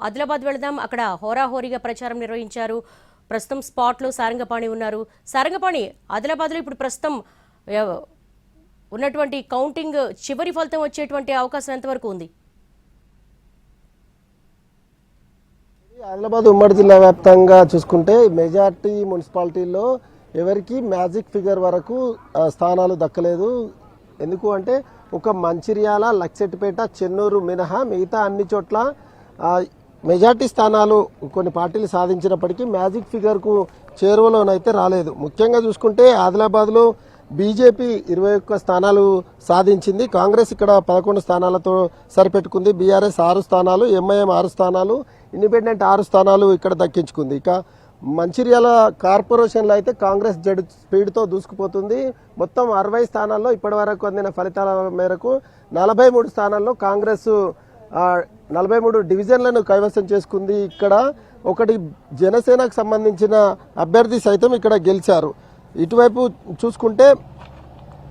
ఆదిలాబాద్ వెళదాం. అక్కడ హోరాహోరీగా ప్రచారం నిర్వహించారు. ప్రస్తుతం స్పాట్లో సారంగపాణి ఉన్నారు. సారంగపాణి, ఆదిలాబాద్లో ఇప్పుడు ప్రస్తుతం ఉన్నటువంటి కౌంటింగ్ చివరి ఫలితం వచ్చేటువంటి అవకాశం ఎంతవరకు ఉంది? ఆదిలాబాద్ ఉమ్మడి జిల్లా వ్యాప్తంగా చూసుకుంటే మెజార్టీ మున్సిపాలిటీల్లో ఎవరికి మ్యాజిక్ ఫిగర్ వరకు స్థానాలు దక్కలేదు. ఎందుకు అంటే ఒక మంచిర్యాల, లక్సెట్పేట, చెన్నూరు మినహా మిగతా అన్ని చోట్ల మెజార్టీ స్థానాలు కొన్ని పార్టీలు సాధించినప్పటికీ మ్యాజిక్ ఫిగర్కు చేరువలోనైతే రాలేదు. ముఖ్యంగా చూసుకుంటే ఆదిలాబాద్లో బీజేపీ 21 స్థానాలు సాధించింది. కాంగ్రెస్ ఇక్కడ 11 స్థానాలతో సరిపెట్టుకుంది. బీఆర్ఎస్ 6 స్థానాలు, ఎంఐఎం 6 స్థానాలు, ఇండిపెండెంట్ 6 స్థానాలు ఇక్కడ దక్కించుకుంది. ఇక మంచిర్యాల కార్పొరేషన్లో అయితే కాంగ్రెస్ జడ్ స్పీడ్తో దూసుకుపోతుంది. మొత్తం 60 స్థానాల్లో ఇప్పటి వరకు అందిన ఫలితాల మేరకు 43 స్థానాల్లో కాంగ్రెస్ 43 డివిజన్లను కైవసం చేసుకుంది. ఇక్కడ ఒకటి జనసేనకు సంబంధించిన అభ్యర్థి సైతం ఇక్కడ గెలిచారు. ఇటువైపు చూసుకుంటే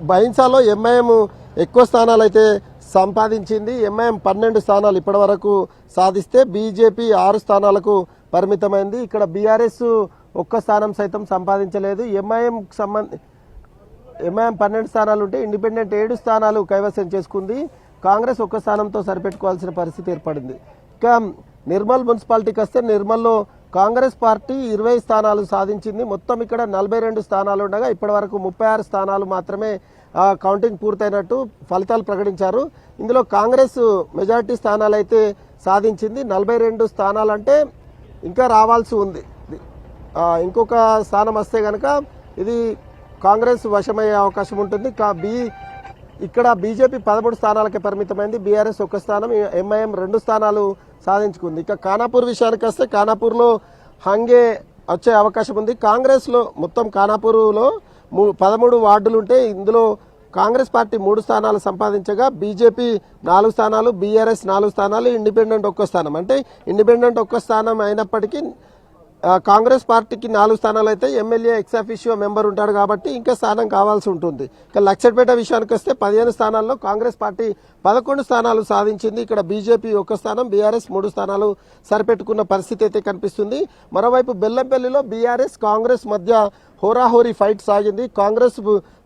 బైన్సాలో ఎంఐఎం ఎక్కువ స్థానాలు అయితే సంపాదించింది. ఎంఐఎం 12 స్థానాలు ఇప్పటి వరకు సాధిస్తే బీజేపీ 6 స్థానాలకు పరిమితమైంది. ఇక్కడ బీఆర్ఎస్ 1 స్థానం సైతం సంపాదించలేదు. ఎంఐఎం 12 స్థానాలు ఉంటే ఇండిపెండెంట్ 7 స్థానాలు కైవసం చేసుకుంది. కాంగ్రెస్ 1 స్థానంతో సరిపెట్టుకోవాల్సిన పరిస్థితి ఏర్పడింది. ఇక నిర్మల్ మున్సిపాలిటీకి వస్తే నిర్మల్లో కాంగ్రెస్ పార్టీ 20 స్థానాలు సాధించింది. మొత్తం ఇక్కడ 42 స్థానాలు ఉండగా ఇప్పటి వరకు 36 స్థానాలు మాత్రమే కౌంటింగ్ పూర్తయినట్టు ఫలితాలు ప్రకటించారు. ఇందులో కాంగ్రెస్ మెజార్టీ స్థానాలు అయితే సాధించింది. 42 స్థానాలంటే ఇంకా రావాల్సి ఉంది. ఇంకొక స్థానం వస్తే కనుక ఇది కాంగ్రెస్ వశమయ్యే అవకాశం ఉంటుంది. ఇక్కడ బీజేపీ 13 స్థానాలకే పరిమితమైంది. బీఆర్ఎస్ 1 స్థానం, ఎంఐఎం 2 స్థానాలు సాధించుకుంది. ఇక ఖానాపూర్ విషయానికి వస్తే ఖానాపూర్లో హంగే వచ్చే అవకాశం ఉంది. కాంగ్రెస్లో మొత్తం ఖానాపూర్లో 13 వార్డులు ఉంటే ఇందులో కాంగ్రెస్ పార్టీ 3 స్థానాలు సంపాదించగా బీజేపీ 4 స్థానాలు, బీఆర్ఎస్ 4 స్థానాలు, ఇండిపెండెంట్ 1 స్థానం. అంటే ఇండిపెండెంట్ 1 స్థానం అయినప్పటికీ కాంగ్రెస్ పార్టీకి 4 స్థానాలు అయితే ఎమ్మెల్యే ఎక్సాఫిషియో మెంబర్ ఉంటాడు కాబట్టి ఇంకా స్థానం కావాల్సి ఉంటుంది. ఇక లక్సెట్పేట విషయానికి వస్తే 15 స్థానాల్లో కాంగ్రెస్ పార్టీ 11 స్థానాలు సాధించింది. ఇక్కడ బీజేపీ 1 స్థానం, బీఆర్ఎస్ 3 స్థానాలు సరిపెట్టుకున్న పరిస్థితి అయితే కనిపిస్తుంది. మరోవైపు బెల్లంపల్లిలో బీఆర్ఎస్ కాంగ్రెస్ మధ్య హోరాహోరీ ఫైట్ సాగింది. కాంగ్రెస్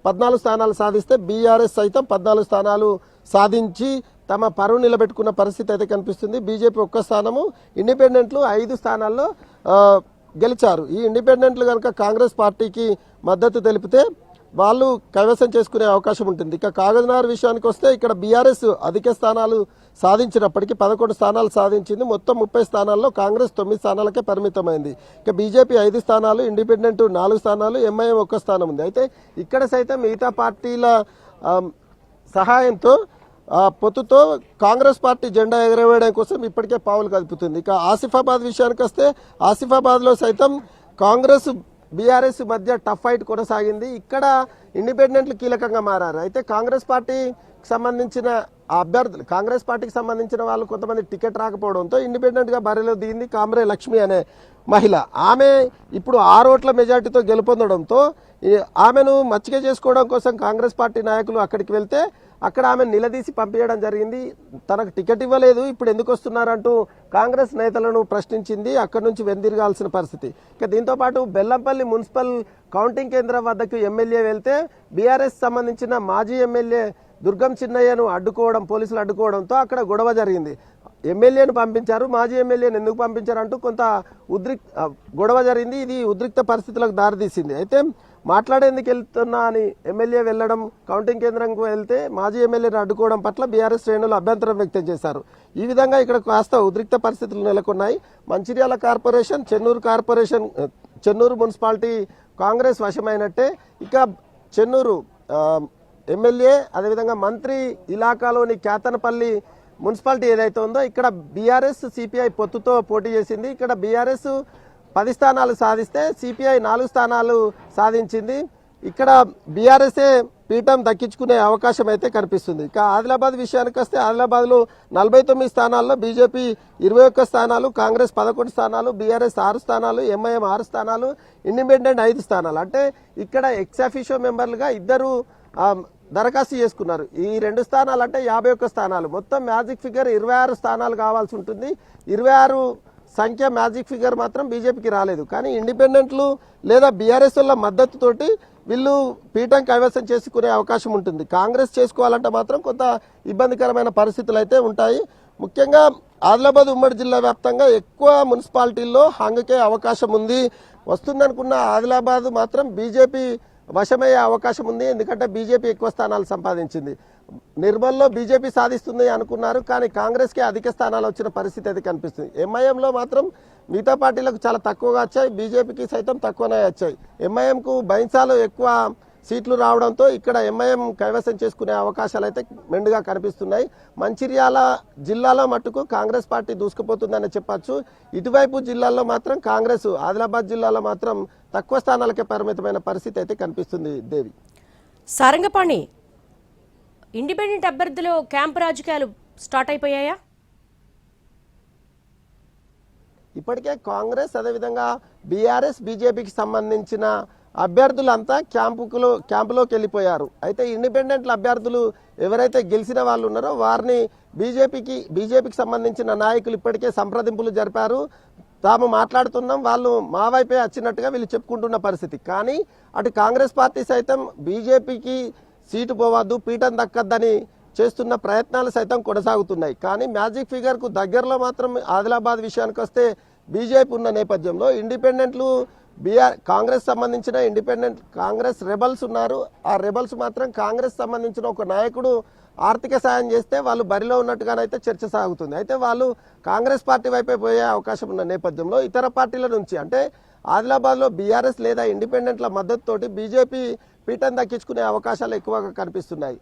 14 స్థానాలు సాధిస్తే బీఆర్ఎస్ సైతం 14 స్థానాలు సాధించి తమ పరువు నిలబెట్టుకున్న పరిస్థితి అయితే కనిపిస్తుంది. బీజేపీ 1 స్థానము, ఇండిపెండెంట్లు 5 స్థానాల్లో గెలిచారు. ఈ ఇండిపెండెంట్లు కనుక కాంగ్రెస్ పార్టీకి మద్దతు తెలిపితే వాళ్ళు కైవసం చేసుకునే అవకాశం ఉంటుంది. ఇక కాగజ్నగర్ విషయానికి వస్తే ఇక్కడ బీఆర్ఎస్ అధిక స్థానాలు సాధించినప్పటికీ 11 స్థానాలు సాధించింది. మొత్తం 30 స్థానాల్లో కాంగ్రెస్ 9 స్థానాలకే పరిమితమైంది. ఇక బీజేపీ 5 స్థానాలు, ఇండిపెండెంట్ 4 స్థానాలు, ఎంఐఎం 1 స్థానం ఉంది. అయితే ఇక్కడ సైతం మిగతా పార్టీల సహాయంతో పొత్తుతో కాంగ్రెస్ పార్టీ జెండా ఎగరవేయడం కోసం ఇప్పటికే పావులు కదుపుతుంది. ఇక ఆసిఫాబాద్ విషయానికి వస్తే ఆసిఫాబాద్లో సైతం కాంగ్రెస్ బీఆర్ఎస్ మధ్య టఫ్ ఫైట్ కొనసాగింది. ఇక్కడ ఇండిపెండెంట్లు కీలకంగా మారారు. అయితే కాంగ్రెస్ పార్టీకి సంబంధించిన అభ్యర్థులు, కాంగ్రెస్ పార్టీకి సంబంధించిన వాళ్ళు కొంతమంది టికెట్ రాకపోవడంతో ఇండిపెండెంట్గా బరిలో దిగింది కామ్రే లక్ష్మి అనే మహిళ. ఆమె ఇప్పుడు 6 ఓట్ల మెజార్టీతో గెలుపొందడంతో ఆమెను మచ్చిక చేసుకోవడం కోసం కాంగ్రెస్ పార్టీ నాయకులు అక్కడికి వెళ్తే అక్కడ ఆమె నిలదీసి పంపించడం జరిగింది. తనకు టికెట్ ఇవ్వలేదు, ఇప్పుడు ఎందుకు వస్తున్నారంటూ కాంగ్రెస్ నేతలను ప్రశ్నించింది. అక్కడి నుంచి వెనుదిరగాల్సిన పరిస్థితి. ఇక దీంతోపాటు బెల్లంపల్లి మున్సిపల్ కౌంటింగ్ కేంద్రం వద్దకు ఎమ్మెల్యే వెళ్తే బీఆర్ఎస్ సంబంధించిన మాజీ ఎమ్మెల్యే దుర్గం చిన్నయ్యను పోలీసులు అడ్డుకోవడంతో అక్కడ గొడవ జరిగింది. ఎమ్మెల్యేను పంపించారు, మాజీ ఎమ్మెల్యేను ఎందుకు పంపించారంటూ కొంత గొడవ జరిగింది. ఇది ఉద్రిక్త పరిస్థితులకు దారితీసింది. అయితే మాట్లాడేందుకు వెళ్తున్నా అని ఎమ్మెల్యే వెళ్లడం, కౌంటింగ్ కేంద్రంకు వెళ్తే మాజీ ఎమ్మెల్యేను అడ్డుకోవడం పట్ల బీఆర్ఎస్ శ్రేణులు అభ్యంతరం వ్యక్తం చేశారు. ఈ విధంగా ఇక్కడ కాస్త ఉద్రిక్త పరిస్థితులు నెలకొన్నాయి. మంచిర్యాల కార్పొరేషన్, చెన్నూరు మున్సిపాలిటీ కాంగ్రెస్ వశమైనట్టే. ఇక చెన్నూరు ఎమ్మెల్యే అదేవిధంగా మంత్రి ఇలాకాలోని కేతనపల్లి మున్సిపాలిటీ ఏదైతే ఉందో ఇక్కడ బీఆర్ఎస్ సిపిఐ పొత్తుతో పోటీ చేసింది. ఇక్కడ బీఆర్ఎస్ 10 స్థానాలు సాధిస్తే సిపిఐ 4 స్థానాలు సాధించింది. ఇక్కడ బీఆర్ఎస్ఏ పీఠం దక్కించుకునే అవకాశం అయితే కనిపిస్తుంది. ఇక ఆదిలాబాద్ విషయానికి వస్తే ఆదిలాబాద్లో 49 స్థానాల్లో బీజేపీ 21 స్థానాలు, కాంగ్రెస్ 11 స్థానాలు, బీఆర్ఎస్ 6 స్థానాలు, ఎంఐఎం 6 స్థానాలు, ఇండిపెండెంట్ 5 స్థానాలు. అంటే ఇక్కడ ఎక్సాఫిషియో మెంబర్లుగా 2 దరఖాస్తు చేసుకున్నారు. ఈ 2 స్థానాలు అంటే 51 స్థానాలు, మొత్తం మ్యాజిక్ ఫిగర్ 26 స్థానాలు కావాల్సి ఉంటుంది. 26 సంఖ్య మ్యాజిక్ ఫిగర్ మాత్రం బీజేపీకి రాలేదు. కానీ ఇండిపెండెంట్లు లేదా బీఆర్ఎస్ వాళ్ళ మద్దతుతోటి వీళ్ళు పీఠం కైవసం చేసుకునే అవకాశం ఉంటుంది. కాంగ్రెస్ చేసుకోవాలంటే మాత్రం కొంత ఇబ్బందికరమైన పరిస్థితులు అయితే ఉంటాయి. ముఖ్యంగా ఆదిలాబాద్ ఉమ్మడి జిల్లా వ్యాప్తంగా ఎక్కువ మున్సిపాలిటీల్లో హంగకే అవకాశం ఉంది. వస్తుందనుకున్న ఆదిలాబాద్ మాత్రం బీజేపీ వశమయ్యే అవకాశం ఉంది. ఎందుకంటే బీజేపీ ఎక్కువ స్థానాలు సంపాదించింది. నిర్మల్లో బీజేపీ సాధిస్తుంది అనుకున్నారు, కానీ కాంగ్రెస్కి అధిక స్థానాలు వచ్చిన పరిస్థితి అయితే కనిపిస్తుంది. ఎంఐఎంలో మాత్రం మిగతా పార్టీలకు చాలా తక్కువగా వచ్చాయి, బీజేపీకి సైతం తక్కువనే వచ్చాయి. ఎంఐఎంకు బైన్సాలో ఎక్కువ సీట్లు రావడంతో ఇక్కడ ఎంఐఎం కైవసం చేసుకునే అవకాశాలు అయితే మెండుగా కనిపిస్తున్నాయి. మంచిర్యాల జిల్లాలో మట్టుకు కాంగ్రెస్ పార్టీ దూసుకుపోతుందని చెప్పచ్చు. ఇటువైపు జిల్లాల్లో మాత్రం కాంగ్రెస్, ఆదిలాబాద్ జిల్లాలో మాత్రం తక్కువ స్థానాలకే పరిమితమైన పరిస్థితి అయితే కనిపిస్తుంది. దేవి, సారంగపాణి, ఇండిపెండెంట్ అభ్యర్థులు క్యాంపు రాజకీయాలు స్టార్ట్ అయిపోయాయా? ఇప్పటికే కాంగ్రెస్ అదేవిధంగా బీఆర్ఎస్ బీజేపీకి సంబంధించిన అభ్యర్థులంతా క్యాంపులోకి వెళ్ళిపోయారు. అయితే ఇండిపెండెంట్ల అభ్యర్థులు ఎవరైతే గెలిచిన వాళ్ళు ఉన్నారో వారిని బీజేపీకి సంబంధించిన నాయకులు ఇప్పటికే సంప్రదింపులు జరిపారు. తాము మాట్లాడుతున్నాం, వాళ్ళు మా వైపే వచ్చినట్టుగా వీళ్ళు చెప్పుకుంటున్న పరిస్థితి. కానీ అటు కాంగ్రెస్ పార్టీ సైతం బీజేపీకి సీటు పోవద్దు, పీఠం దక్కద్దని చేస్తున్న ప్రయత్నాలు సైతం కొనసాగుతున్నాయి. కానీ మ్యాజిక్ ఫిగర్కు దగ్గరలో మాత్రం ఆదిలాబాద్ విషయానికి వస్తే బీజేపీ ఉన్న నేపథ్యంలో ఇండిపెండెంట్లు కాంగ్రెస్ సంబంధించిన ఇండిపెండెంట్ కాంగ్రెస్ రెబల్స్ ఉన్నారు. ఆ రెబల్స్ మాత్రం కాంగ్రెస్ సంబంధించిన ఒక నాయకుడు ఆర్థిక సాయం చేస్తే వాళ్ళు బరిలో ఉన్నట్టుగానైతే చర్చ సాగుతుంది. అయితే వాళ్ళు కాంగ్రెస్ పార్టీ వైపే పోయే అవకాశం ఉన్న నేపథ్యంలో ఇతర పార్టీల నుంచి అంటే ఆదిలాబాద్లో బీఆర్ఎస్ లేదా ఇండిపెండెంట్ల మద్దతుతోటి బీజేపీ పీఠం దక్కించుకునే అవకాశాలు ఎక్కువగా కనిపిస్తున్నాయి.